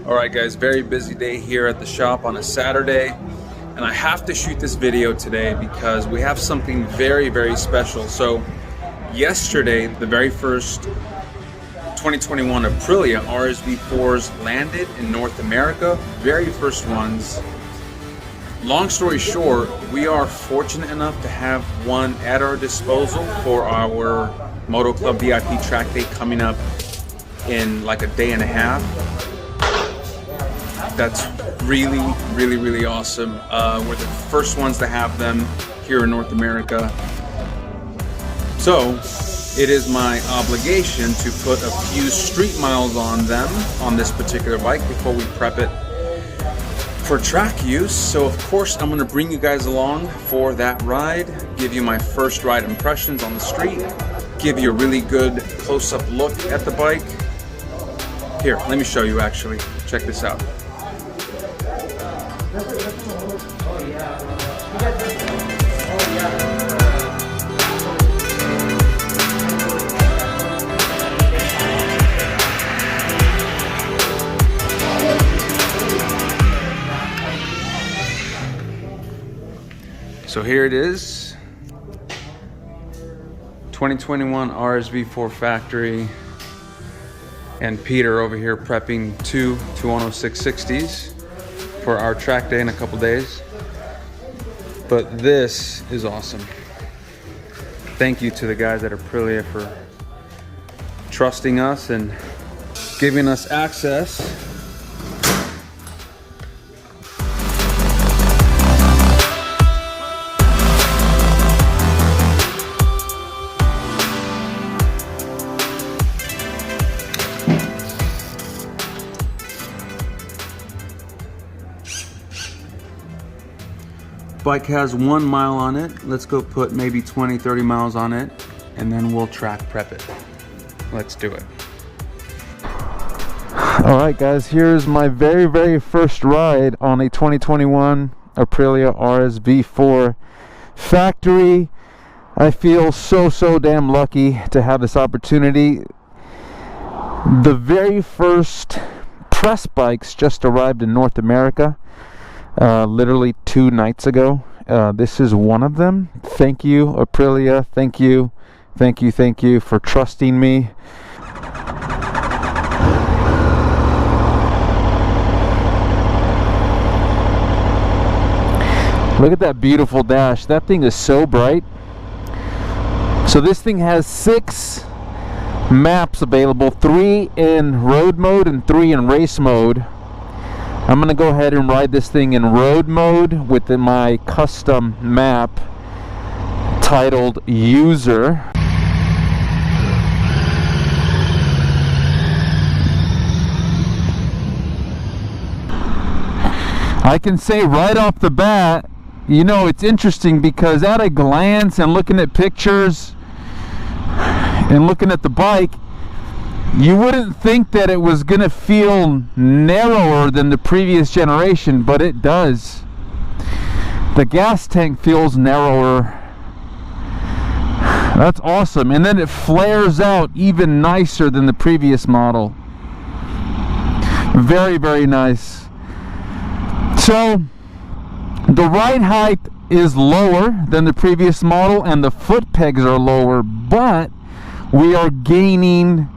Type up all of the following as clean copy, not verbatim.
Alright guys, very busy day here at the shop on a Saturday, and I have to shoot this video today because we have something very, very special. So yesterday, the very first 2021 Aprilia RSV4s landed in North America, very first ones. Long story short, we are fortunate enough to have one at our disposal for our MotoClubVIP track day coming up in like a day and a half. That's really, really, really awesome. We're the first ones to have them here in North America. So it is my obligation to put a few street miles on them, on this particular bike, before we prep it for track use. So of course I'm gonna bring you guys along for that ride, give you my first ride impressions on the street, give you a really good close-up look at the bike. Here, let me show you actually. Check this out. So here it is, 2021 RSV4 Factory, and Peter over here prepping two Tuono 660s for our track day in a couple days. But this is awesome. Thank you to the guys at Aprilia for trusting us and giving us access. Bike has 1 mile on it. Let's go put maybe 20-30 miles on it, and then we'll track prep it. Let's do it. All right guys, here's my very first ride on a 2021 Aprilia RSV4 Factory. I feel so damn lucky to have this opportunity. The very first press bikes just arrived in North America literally 2 nights ago. This is one of them. Thank you, Aprilia. Thank you for trusting me. Look at that beautiful dash. That thing is so bright. So this thing has 6 maps available, 3 in road mode and 3 in race mode. I'm gonna go ahead and ride this thing in road mode with my custom map titled User. I can say right off the bat, you know, it's interesting because at a glance and looking at pictures and looking at the bike, you wouldn't think that it was gonna feel narrower than the previous generation, but it does. The gas tank feels narrower. That's awesome. And then it flares out even nicer than the previous model. Very nice. So the ride height is lower than the previous model and the foot pegs are lower, but we are gaining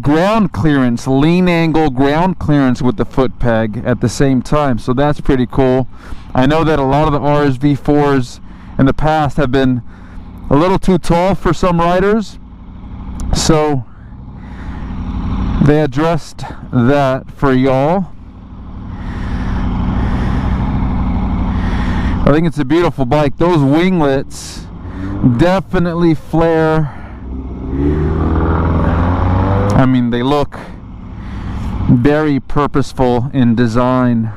ground clearance, lean angle ground clearance with the foot peg at the same time. So that's pretty cool. I know that a lot of the RSV4s in the past have been a little too tall for some riders, so they addressed that for y'all. I think it's a beautiful bike. Those winglets definitely flare. I mean, they look very purposeful in design.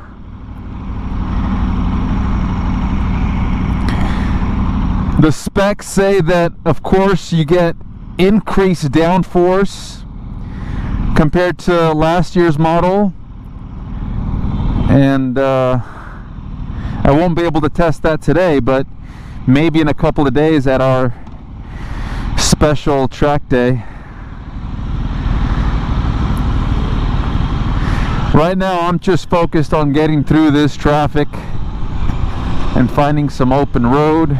The specs say that, of course, you get increased downforce compared to last year's model, and I won't be able to test that today, but maybe in a couple of days at our special track day. Right now I'm just focused on getting through this traffic and finding some open road.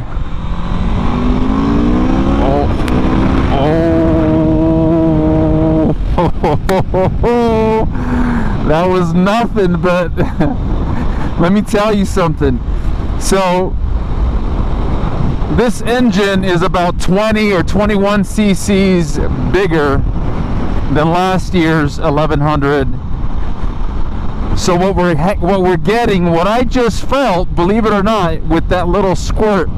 Oh, that was nothing, but let me tell you something. So this engine is about 20 or 21 cc's bigger than last year's 1100. So what we're getting, what I just felt, believe it or not, with that little squirt,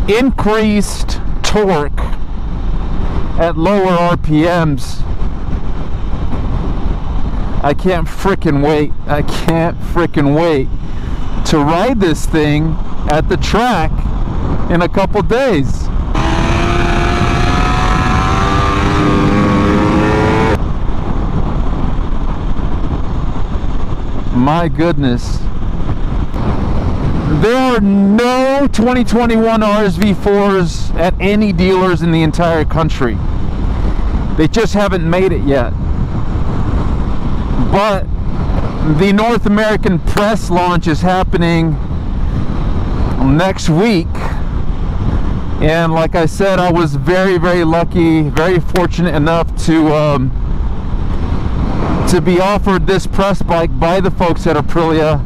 increased torque at lower RPMs. I can't frickin' wait. I can't frickin' wait to ride this thing at the track in a couple days. My goodness. There are no 2021 RSV4s at any dealers in the entire country. They just haven't made it yet. But the North American press launch is happening next week. And like I said, I was very, very lucky, very fortunate enough to be offered this press bike by the folks at Aprilia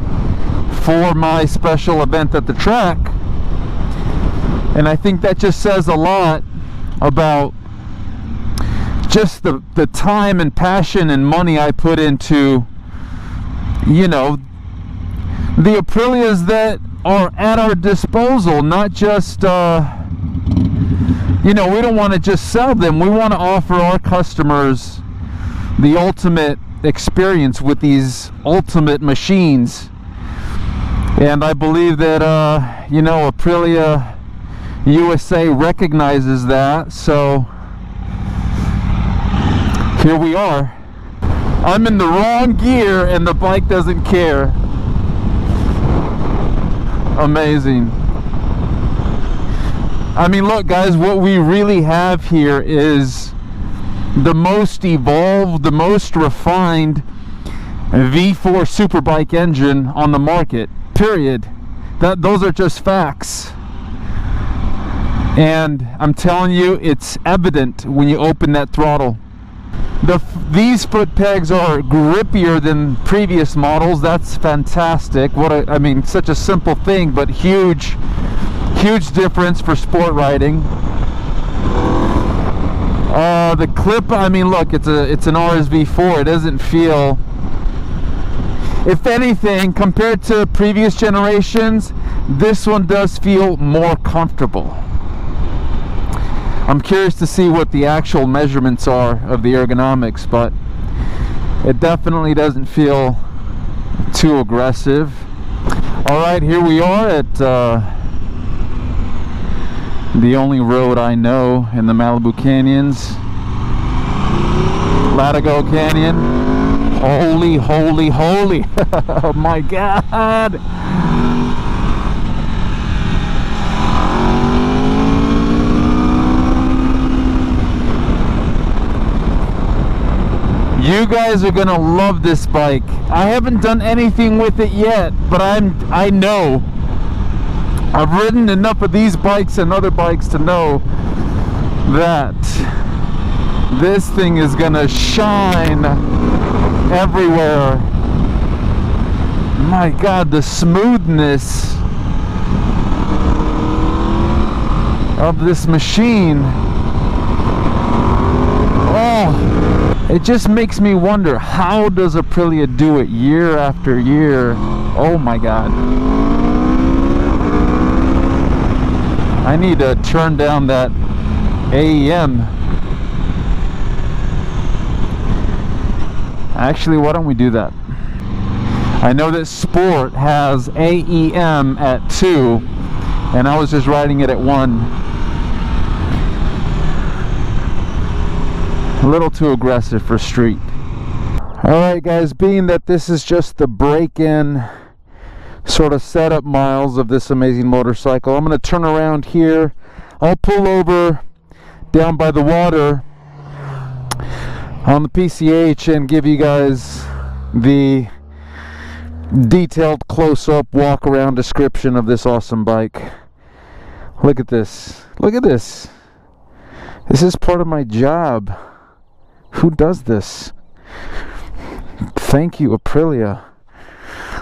for my special event at the track. And I think that just says a lot about just the time and passion and money I put into, you know, the Aprilias that are at our disposal. Not just you know, we don't want to just sell them. We want to offer our customers the ultimate experience with these ultimate machines. And I believe that you know, Aprilia USA recognizes that. So here we are. I'm in the wrong gear and the bike doesn't care. Amazing. I mean, look guys, what we really have here is the most evolved, the most refined V4 superbike engine on the market, period. Those are just facts. And I'm telling you, it's evident when you open that throttle. These foot pegs are grippier than previous models. That's fantastic. I mean, such a simple thing, but huge difference for sport riding. The clip, I mean, look, it's an RSV4. It doesn't feel, if anything, compared to previous generations, this one does feel more comfortable. I'm curious to see what the actual measurements are of the ergonomics, but it definitely doesn't feel too aggressive. All right, here we are at the only road I know in the Malibu Canyons, Latigo Canyon. Holy, holy, holy. Oh my God. You guys are gonna love this bike. I haven't done anything with it yet, but I know. I've ridden enough of these bikes and other bikes to know that this thing is gonna shine everywhere. My God, the smoothness of this machine. Oh, it just makes me wonder, how does Aprilia do it year after year? Oh my God. I need to turn down that AEM. Actually, why don't we do that? I know that Sport has AEM at 2, and I was just riding it at 1. A little too aggressive for street. Alright guys, being that this is just the break-in sort of setup miles of this amazing motorcycle, I'm going to turn around here. I'll pull over down by the water on the PCH and give you guys the detailed close-up walk-around description of this awesome bike. Look at this. Look at this. This is part of my job. Who does this? Thank you, Aprilia.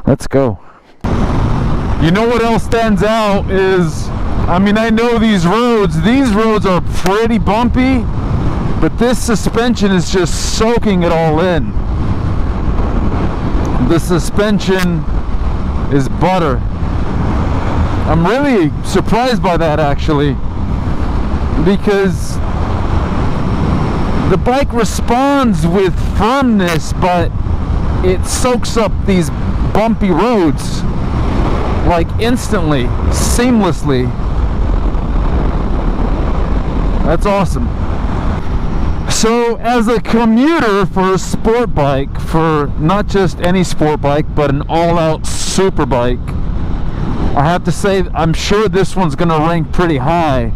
Let's go. You know what else stands out is, I mean, I know these roads are pretty bumpy, but this suspension is just soaking it all in. The suspension is butter. I'm really surprised by that, actually, because the bike responds with firmness, but it soaks up these bumpy roads like instantly, seamlessly. That's awesome. So as a commuter for a sport bike, for not just any sport bike, but an all-out super bike, I have to say I'm sure this one's gonna rank pretty high.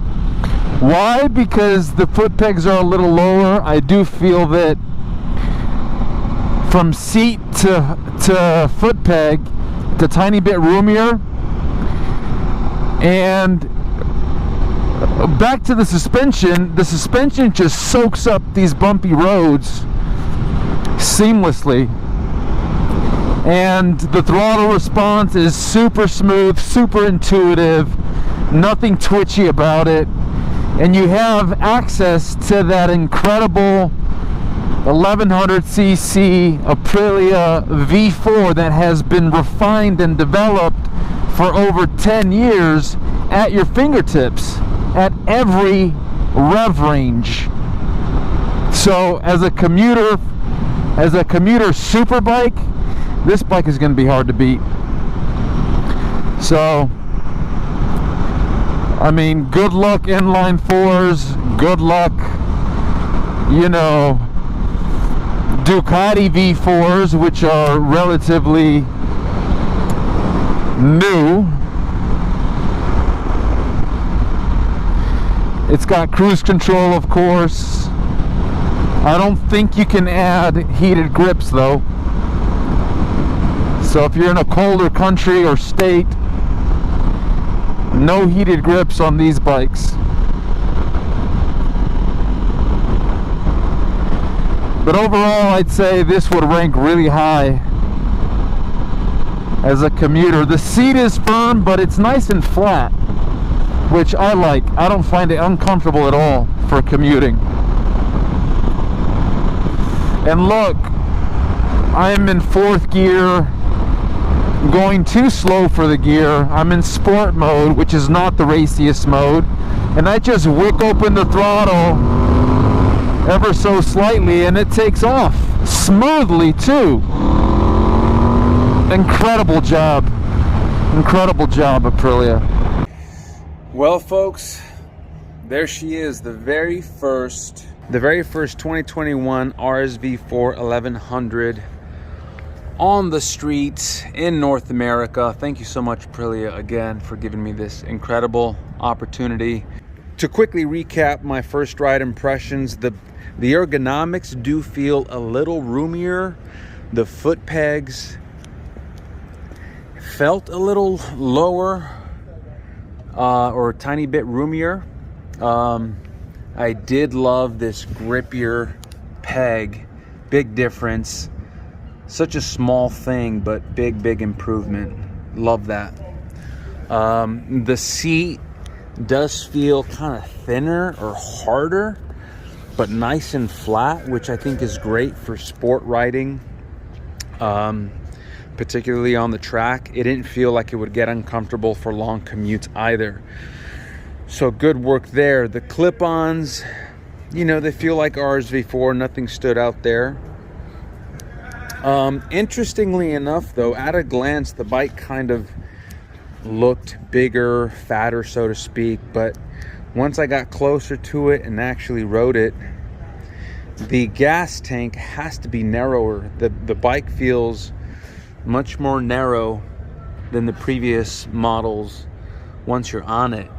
Why? Because the foot pegs are a little lower. I do feel that from seat to foot peg, it's a tiny bit roomier. And back to the suspension just soaks up these bumpy roads seamlessly. And the throttle response is super smooth, super intuitive, nothing twitchy about it. And you have access to that incredible 1100cc Aprilia V4 that has been refined and developed for over 10 years at your fingertips at every rev range. So as a commuter super bike, this bike is going to be hard to beat. So I mean, good luck inline fours, good luck, you know, Ducati V4s, which are relatively new. It's got cruise control, of course. I don't think you can add heated grips though. So if you're in a colder country or state, no heated grips on these bikes. But overall, I'd say this would rank really high as a commuter. The seat is firm, but it's nice and flat, which I like. I don't find it uncomfortable at all for commuting. And look, I'm in 4th gear, going too slow for the gear. I'm in sport mode, which is not the raciest mode, and I just wick open the throttle ever so slightly and it takes off smoothly too. Incredible job, Aprilia. Well, folks, there she is, the very first 2021 RSV4 1100 on the streets in North America. Thank you so much, Aprilia, again for giving me this incredible opportunity. To quickly recap my first ride impressions, the ergonomics do feel a little roomier. The foot pegs felt a little lower, or a tiny bit roomier. I did love this grippier peg, big difference. Such a small thing, but big improvement. Love that. The seat does feel kind of thinner or harder, but nice and flat, which I think is great for sport riding, particularly on the track. It didn't feel like it would get uncomfortable for long commutes either. So good work there. The clip-ons, you know, they feel like RSV4. Nothing stood out there. Interestingly enough, though, at a glance, the bike kind of looked bigger, fatter, so to speak. But once I got closer to it and actually rode it, the gas tank has to be narrower. The bike feels much more narrow than the previous models once you're on it.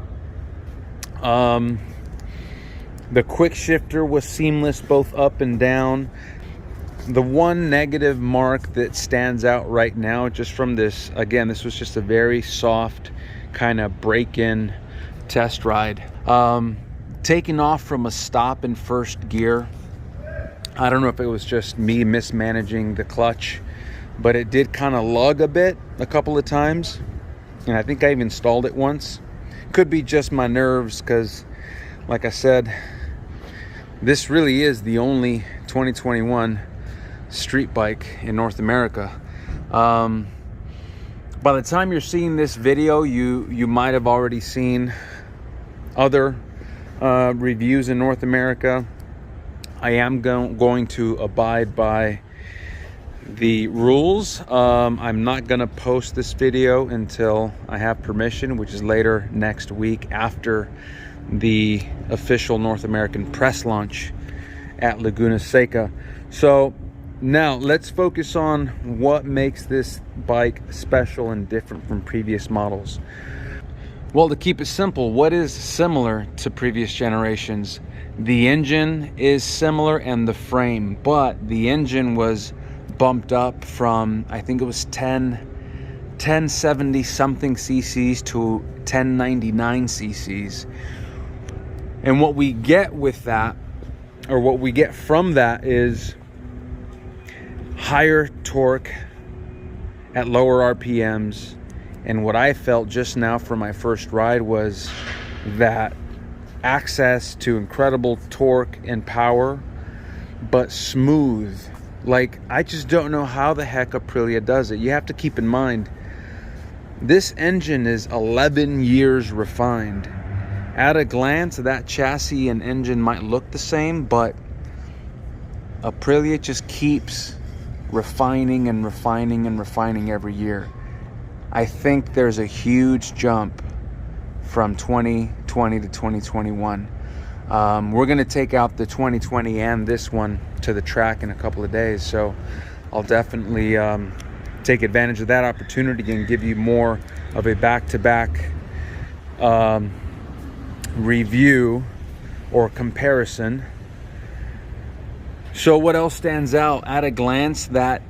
The quick shifter was seamless both up and down. The one negative mark that stands out right now, just from this, again, this was just a very soft kind of break-in test ride. Taking off from a stop in first gear, I don't know if it was just me mismanaging the clutch, but it did kind of lug a bit a couple of times, and I think I even stalled it once. Could be just my nerves, because like I said, this really is the only 2021 street bike in North America. By the time you're seeing this video, you might have already seen other reviews in North America. I am going to abide by the rules. I'm not gonna post this video until I have permission, which is later next week after the official North American press launch at Laguna Seca. So now let's focus on what makes this bike special and different from previous models. Well, to keep it simple, what is similar to previous generations? The engine is similar and the frame, but the engine was bumped up from, I think it was 1070 something cc's to 1099 cc's. And what we get with that, or what we get from that, is higher torque at lower RPMs. And what I felt just now for my first ride was that access to incredible torque and power, but smooth. Like, I just don't know how the heck Aprilia does it. You have to keep in mind, this engine is 11 years refined. At a glance, that chassis and engine might look the same, but Aprilia just keeps refining and refining and refining every year. I think there's a huge jump from 2020 to 2021. We're going to take out the 2020 and this one to the track in a couple of days, so I'll definitely take advantage of that opportunity and give you more of a back-to-back review or comparison. So what else stands out? At a glance, that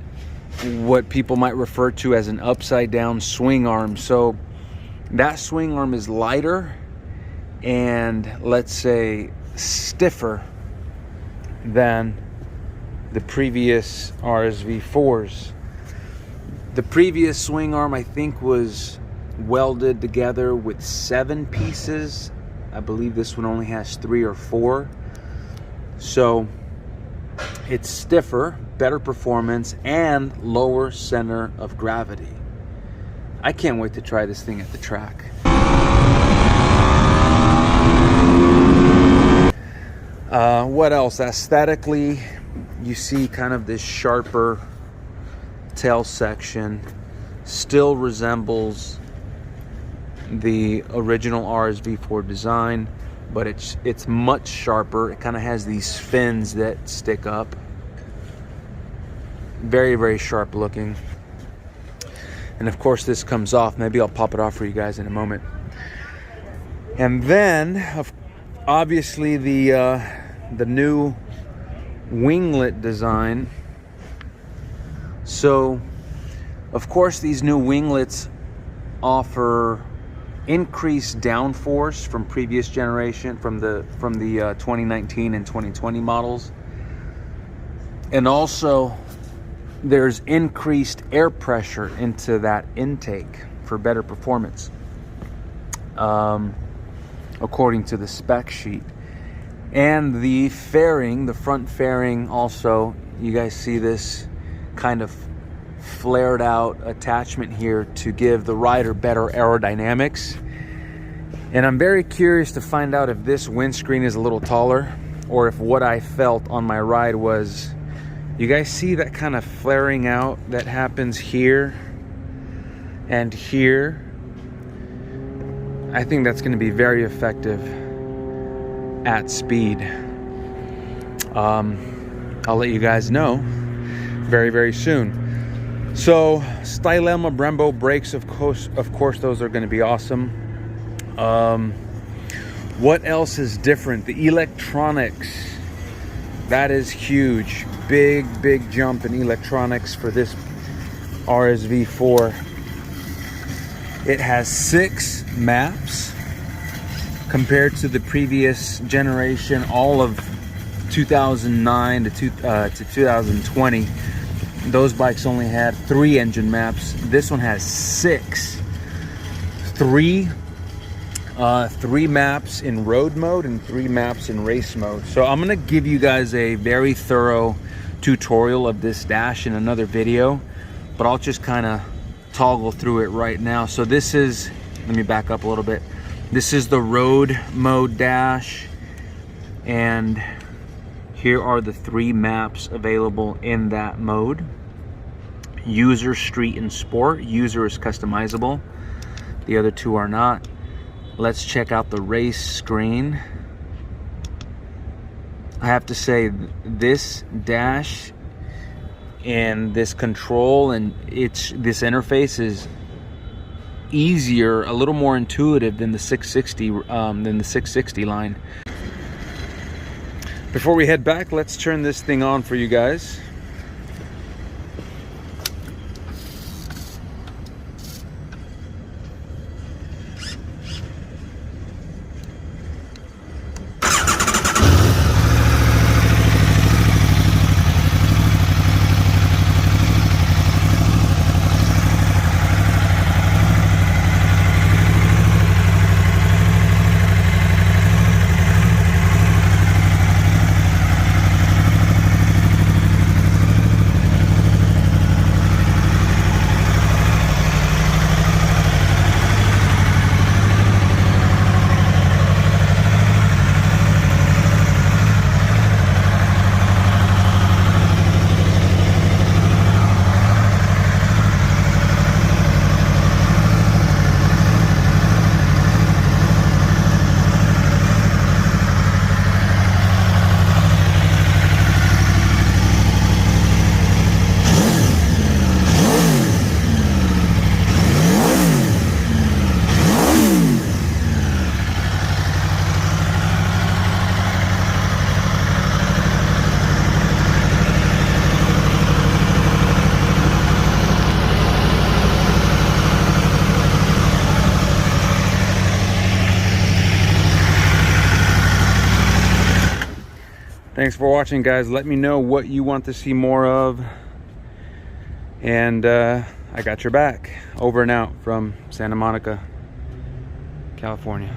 what people might refer to as an upside down swing arm. So that swing arm is lighter and, let's say, stiffer than the previous RSV4s. The previous swing arm, I think, was welded together with 7 pieces. I believe this one only has 3 or 4. So it's stiffer, better performance, and lower center of gravity. I can't wait to try this thing at the track. What else? Aesthetically, you see kind of this sharper tail section. Still resembles the original RSV4 design, but it's much sharper. It kind of has these fins that stick up. Very, very sharp looking. And of course this comes off. Maybe I'll pop it off for you guys in a moment. And then obviously the new winglet design. So of course these new winglets offer increased downforce from previous generation, from the 2019 and 2020 models, and also there's increased air pressure into that intake for better performance, according to the spec sheet. And the fairing, the front fairing, also, you guys see this kind of flared out attachment here to give the rider better aerodynamics. And I'm very curious to find out if this windscreen is a little taller, or if what I felt on my ride was, you guys see that kind of flaring out that happens here and here? I think that's going to be very effective at speed. I'll let you guys know very, very soon. So Stylema Brembo brakes, of course those are going to be awesome. What else is different? The electronics That is huge. Big jump in electronics for this RSV4. It has 6 maps compared to the previous generation, all of 2009 to 2020. Those bikes only had 3 engine maps. This one has 6. 3 maps in road mode and 3 maps in race mode. So I'm gonna give you guys a very thorough tutorial of this dash in another video, but I'll just kind of toggle through it right now. So this is, let me back up a little bit. This is the road mode dash, and here are the 3 maps available in that mode. User, street, and sport. User is customizable. The other 2 are not. Let's check out the race screen. I have to say, this dash and this control and this interface is easier, a little more intuitive than the 660 line. Before we head back, let's turn this thing on for you guys. Thanks for watching, guys. Let me know what you want to see more of, and I got your back. Over and out from Santa Monica, California.